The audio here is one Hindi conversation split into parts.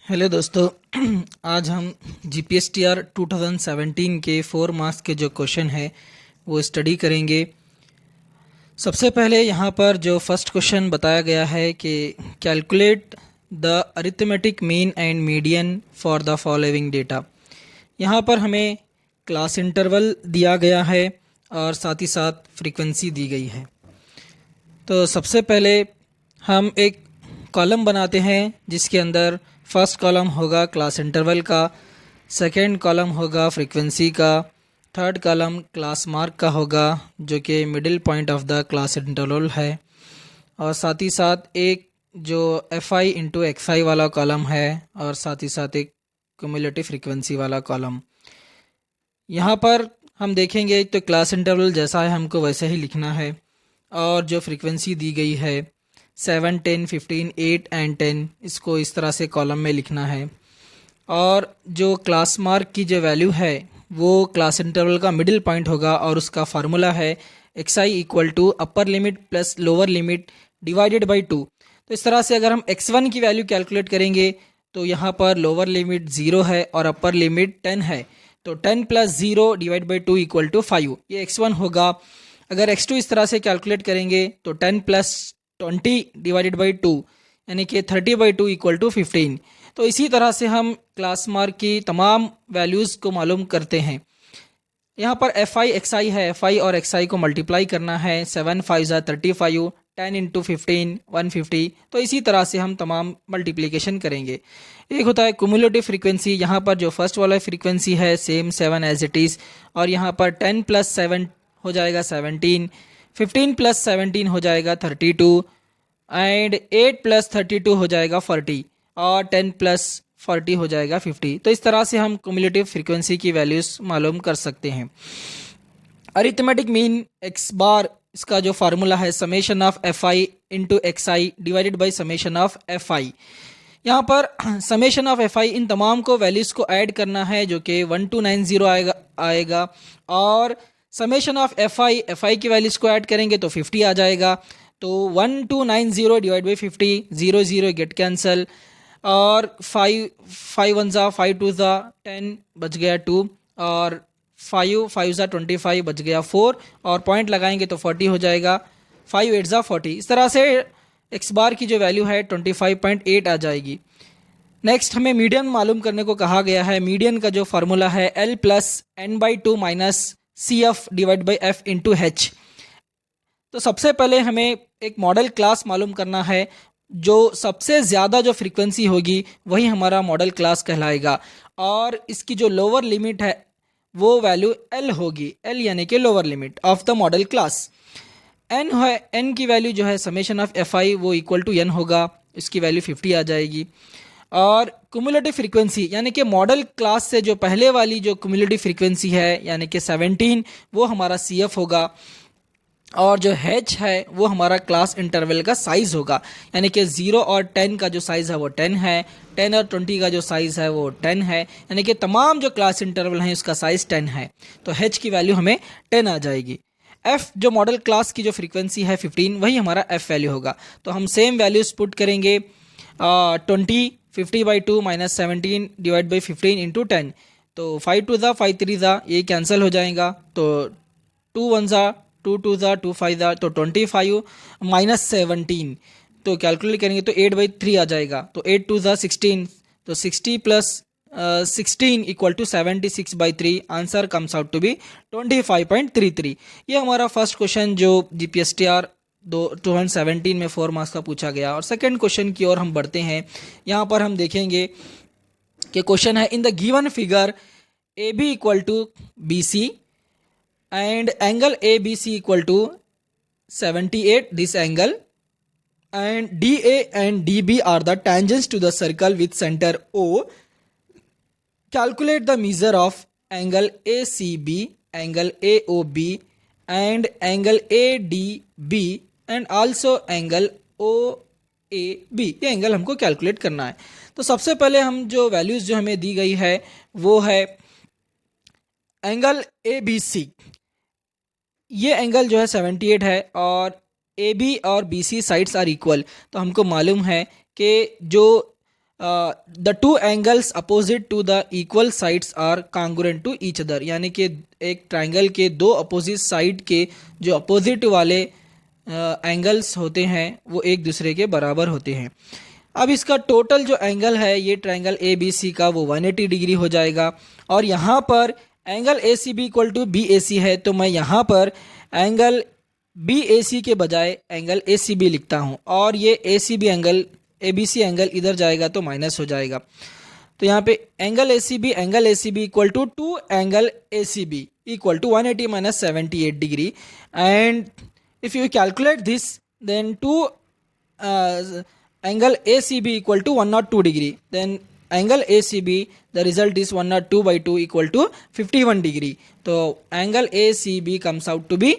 हेलो दोस्तों। आज हम GPSTR 2017 के 4 मार्क्स के जो क्वेश्चन है वो स्टडी करेंगे। सबसे पहले यहाँ पर जो फर्स्ट क्वेश्चन बताया गया है कि calculate the arithmetic mean and median for the following data. यहाँ पर हमें क्लास इंटरवल दिया गया है और साथ ही साथ फ्रीक्वेंसी दी गई है। तो सबसे पहले हम एक कॉलम बनाते हैं जिसके अंदर फर्स्ट कॉलम होगा क्लास इंटरवल का, सेकंड कॉलम होगा फ्रीक्वेंसी का, थर्ड कॉलम क्लास मार्क का होगा जो कि middle point of the class interval है, और साथ ही साथ एक जो FI इंटू XI वाला कॉलम है, और साथ ही साथ एक क्यूमुलेटिव फ्रीक्वेंसी वाला कॉलम। यहाँ पर हम देखेंगे तो क्लास इंटरवल जैसा है हमको वैसे ही लिखना है, और जो फ्रीक्वेंसी दी गई है 7, 10, 15, 8 एंड 10, इसको इस तरह से कॉलम में लिखना है। और जो क्लास मार्क की जो वैल्यू है वो क्लास इंटरवल का मिडिल पॉइंट होगा, और उसका फार्मूला है XI equal to upper limit plus lower limit divided by 2। तो इस तरह से अगर हम x1 की वैल्यू कैलकुलेट करेंगे तो यहाँ पर लोअर लिमिट 0 है और अपर लिमिट 10 है, तो 10 plus 0 divide by 2 equal to 5, ये x1 होगा। अगर x2 इस तरह से कैलकुलेट करेंगे तो 10 प्लस 20 डिवाइडेड बाई 2 यानी कि 30/2 इक्वल टू 15। तो इसी तरह से हम क्लास मार्क की तमाम वैल्यूज़ को मालूम करते हैं। यहाँ पर FI XI है, FI और XI को मल्टीप्लाई करना है, 7 5 35, 10 इंटू 15 150। तो इसी तरह से हम तमाम मल्टीप्लिकेशन करेंगे। एक होता है क्यूमुलेटिव फ्रीक्वेंसी, यहाँ पर जो फर्स्ट वाला फ्रीक्वेंसी है सेम 7 एज इट इज़, और यहाँ पर 10 प्लस 7 हो जाएगा 17, 15 प्लस 17 हो जाएगा 32, एंड 8 प्लस 32 हो जाएगा 40, और 10 प्लस 40 हो जाएगा 50। तो इस तरह से हम क्यूमुलेटिव फ्रीक्वेंसी की वैल्यूज़ मालूम कर सकते हैं। अरिथमेटिक मीन x बार, इसका जो फार्मूला है summation of FI into XI divided by summation of FI। यहाँ पर समेशन ऑफ FI इन तमाम को वैल्यूज़ को ऐड करना है जो कि 1290 आएगा, और समेशन ऑफ FI की वैल्यूज़ को ऐड करेंगे तो 50 आ जाएगा। तो 1290 डिवाइड बाई 50, 0 0 गेट कैंसल, और 5 1 ज़ा 5 2 ज़ा 10 बच गया 2, और 5 5 ज़ा 25 बच गया 4, और पॉइंट लगाएंगे तो 40 हो जाएगा, 5 8 ज़ा 40। इस तरह से x बार की जो वैल्यू है 25.8 आ जाएगी। नेक्स्ट हमें मीडियन मालूम करने को कहा गया है। मीडियन का जो फार्मूला है L plus n/2 minus CF divide by F into H। तो सबसे पहले हमें एक मॉडल क्लास मालूम करना है, जो सबसे ज़्यादा जो फ्रीक्वेंसी होगी वही हमारा मॉडल क्लास कहलाएगा, और इसकी जो लोअर लिमिट है वो वैल्यू L होगी, L यानी कि lower limit of the model class. N है, N की वैल्यू जो है समेशन ऑफ FI वो इक्वल टू N होगा, इसकी वैल्यू 50 आ जाएगी। और क्यूमुलेटिव फ्रीक्वेंसी यानी कि मॉडल क्लास से जो पहले वाली जो क्यूमुलेटिव फ्रीक्वेंसी है यानी कि 17, वो हमारा CF होगा, और जो H है वो हमारा क्लास इंटरवल का साइज़ होगा, यानी कि 0 और 10 का जो साइज़ है वो 10 है, 10 और 20 का जो साइज़ है वो 10 है, यानी कि तमाम जो क्लास इंटरवल हैं उसका साइज़ 10 है। तो H की वैल्यू हमें 10 आ जाएगी। F जो मॉडल क्लास की जो फ्रीक्वेंसी है 15, वही हमारा F वैल्यू होगा। तो हम सेम वैल्यूज़ पुट करेंगे, 20 50/2 माइनस 17 डिवाइड बाई 15 इंटू 10। तो 5 2 ज़ा 5 3 ज़ा ये कैंसिल हो जाएगा, तो 2 1 ज़ा 2 2 ज़ा 2 5 ज़ा, तो 25 माइनस 17, तो कैलकुलेट करेंगे तो 8/3 आ जाएगा। तो 8 2 ज़ा 16, तो 60 plus 16 equal to 76/3, answer comes out to be 25.33। ये हमारा फर्स्ट क्वेश्चन जो GPSTR 2017 में 4 मार्क्स का पूछा गया। और सेकंड क्वेश्चन की ओर हम बढ़ते हैं। यहाँ पर हम देखेंगे कि क्वेश्चन है in the given figure AB equal to BC and angle ABC equal to 78, this angle, and DA and DB are the tangents to the circle with center O. Calculate the measure of angle ACB, angle AOB, and angle ADB, and also angle OAB। ये एंगल हमको कैलकुलेट करना है। तो सबसे पहले हम जो वैल्यूज़ जो हमें दी गई है वो है एंगल ABC। ये एंगल जो है 78 है, और AB और BC साइड्स आर इक्वल। तो हमको मालूम है कि जो the two angles opposite to the equal sides are congruent to each other, यानी कि एक ट्राइंगल के दो अपोजिट साइड के जो अपोजिट वाले एंगल्स होते हैं वो एक दूसरे के बराबर होते हैं। अब इसका टोटल जो एंगल है ये ट्राइंगल ए बी सी का वो 180 डिग्री हो जाएगा। और यहाँ पर angle A C B equal to B A C है, तो मैं यहाँ पर एंगल बी ए सी के बजाय एंगल ए सी बी लिखता हूँ, और ये A C B angle A B C angle इधर जाएगा तो माइनस हो जाएगा। तो यहाँ पे angle A C B equal to angle A C B equal to 180 minus 78 degree. And if you calculate this then to angle ACB equal to 102 degree, then angle ACB the result is 102 by 2 equal to 51 degree. So angle ACB comes out to be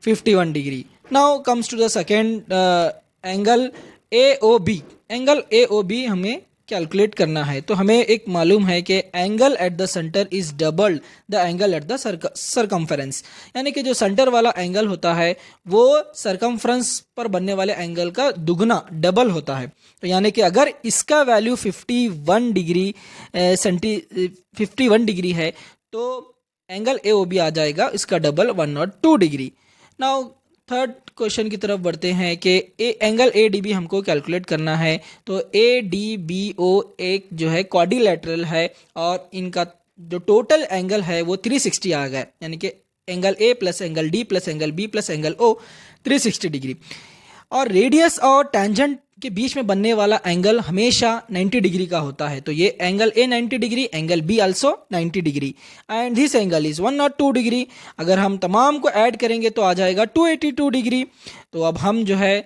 51 degree. Now comes to the second angle AOB. Angle AOB हमें कैलकुलेट करना है। तो हमें एक मालूम है कि angle at the centre is double the angle at the circumference, यानी कि जो सेंटर वाला एंगल होता है वो सरकमफ्रेंस पर बनने वाले एंगल का दुगना डबल होता है। तो यानी कि अगर इसका वैल्यू 51 डिग्री 51 डिग्री है तो एंगल AOB आ जाएगा इसका double 102 degree. Now third question की तरफ बढ़ते हैं कि एंगल ADB हमको कैलकुलेट करना है। तो ADBO एक जो है क्वाड्रिलेटरल है और इनका जो टोटल एंगल है वो 360 आ गया, यानी कि angle A plus angle D plus angle B plus angle O 360 degree. और रेडियस और टेंजेंट के बीच में बनने वाला एंगल हमेशा 90 डिग्री का होता है। तो ये angle A 90 degree, angle B also 90 degree and this angle is 102 degree. अगर हम तमाम को ऐड करेंगे तो आ जाएगा 282 डिग्री। तो अब हम जो है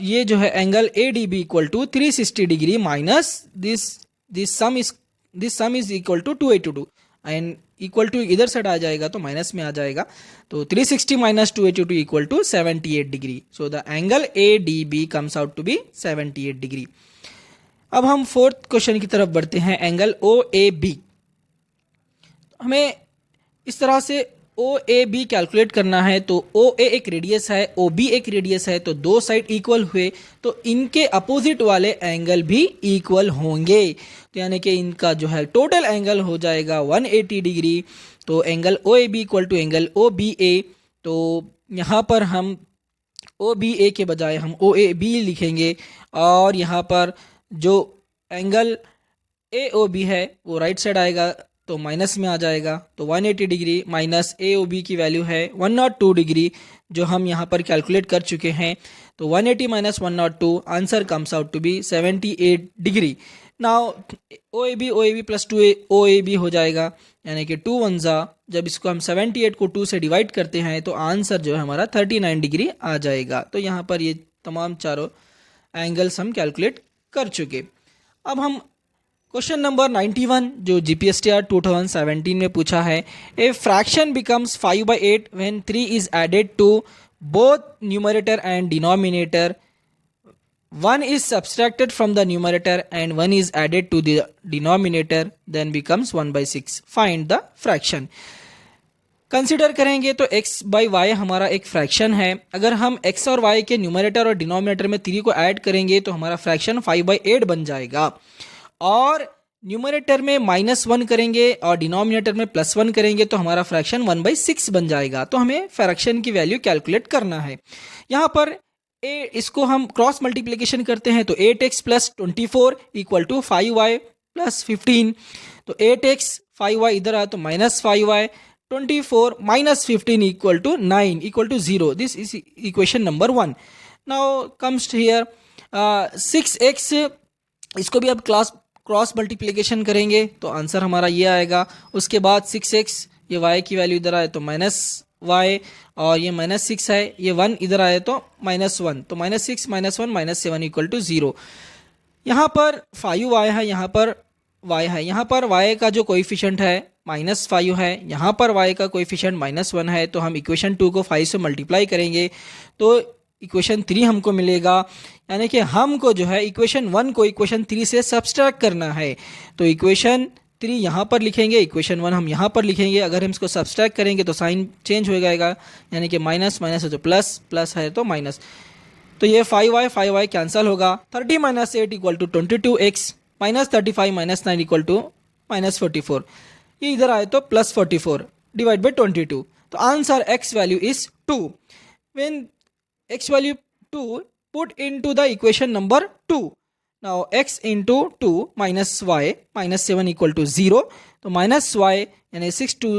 ये जो है angle ADB equal to 360 degree minus this sum is equal to 282 and equal to इधर साइड आ जाएगा तो माइनस में आ जाएगा। तो 360 minus 282 equal to 78 degree. So the angle ADB comes out to be 78 degree. अब हम फोर्थ क्वेश्चन की तरफ बढ़ते हैं, एंगल OAB। हमें इस तरह से OAB कैलकुलेट करना है। तो OA एक रेडियस है, OB एक रेडियस है, तो दो साइड इक्वल हुए तो इनके अपोजिट वाले एंगल भी इक्वल होंगे। तो यानी कि इनका जो है टोटल एंगल हो जाएगा 180 डिग्री। तो angle OAB equal to angle OBA। तो यहाँ पर हम OBA के बजाय हम OAB लिखेंगे और यहाँ पर जो एंगल AOB है वो राइट साइड आएगा तो माइनस में आ जाएगा। तो 180 डिग्री माइनस AOB की वैल्यू है 102 डिग्री जो हम यहाँ पर कैलकुलेट कर चुके हैं। तो 180 minus 102 answer comes out to be 78 degree. Now OAB plus 2 OAB हो जाएगा, यानी कि 2 1 जा, जब इसको हम 78 को 2 से डिवाइड करते हैं तो आंसर जो है हमारा 39 डिग्री आ जाएगा। तो यहाँ पर ये तमाम चारों एंगल्स हम कैलकुलेट कर चुके। अब हम क्वेश्चन नंबर 91 जो GPSTR 2017 में पूछा है, a fraction becomes 5/8 when 3 is added to both numerator and denominator, 1 is subtracted from the numerator and 1 is added to the denominator, then becomes 1/6. Find the fraction. Consider करेंगे तो x बाई वाई हमारा एक फ्रैक्शन है। अगर हम x और y के न्यूमरेटर और डिनोमिनेटर में 3 को ऐड करेंगे तो हमारा फ्रैक्शन 5/8 बन जाएगा। और न्यूमरेटर में -1 करेंगे और डिनोमिनेटर में +1 करेंगे तो हमारा फ्रैक्शन 1/6 बन जाएगा। तो हमें फ्रैक्शन की वैल्यू कैलकुलेट करना है। यहाँ पर इसको हम क्रॉस मल्टीप्लिकेशन करते हैं तो 8x plus 24 equal to 5y plus 15। तो 8x 5y इधर आया तो -5y, 24 minus 15 equal to 9 equal to 0। This is equation number 1। Now comes here 6x, इसको भी अब क्रॉस मल्टीप्लिकेशन करेंगे तो आंसर हमारा ये आएगा। उसके बाद 6x, ये y की वैल्यू इधर आए तो -y और ये -6 है, ये 1 इधर आए तो -1, तो -6 -1 -7 इक्वल टू 0। यहाँ पर 5y है, यहाँ पर y है, यहाँ पर y का जो कोएफिशिएंट है -5 है, यहाँ पर y का कोएफिशिएंट -1 है। तो हम इक्वेशन 2 को 5 से मल्टीप्लाई करेंगे तो इक्वेशन 3 हमको मिलेगा। यानी कि हमको जो है इक्वेशन 1 को इक्वेशन 3 से सब्सट्रैक्ट करना है। तो इक्वेशन 3 यहाँ पर लिखेंगे, इक्वेशन 1 हम यहाँ पर लिखेंगे। अगर हम इसको सब्सट्रैक्ट करेंगे तो साइन चेंज हो जाएगा, यानी कि माइनस माइनस है तो प्लस, प्लस है तो माइनस। तो ये 5y कैंसिल होगा। 30 - 8 equal to 22x, -35 -9 equal to -44, ये इधर आए तो +44 डिवाइड बाई 22. तो answer x value is 2. When x value 2, put into the equation number 2. Now x into 2 minus y minus 7 equal to 0. तो माइनस y यानी 6 2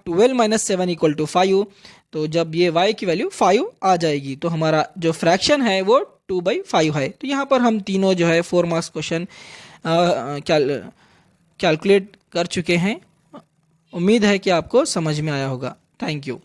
12 माइनस 7 इक्वल टू 5. तो जब ये y की वैल्यू 5 आ जाएगी तो हमारा जो फ्रैक्शन है वो 2/5 है. तो यहाँ पर हम तीनों जो है 4 मार्क्स क्वेश्चन कैलकुलेट कर चुके हैं. उम्मीद है कि आपको समझ में आया होगा. Thank you.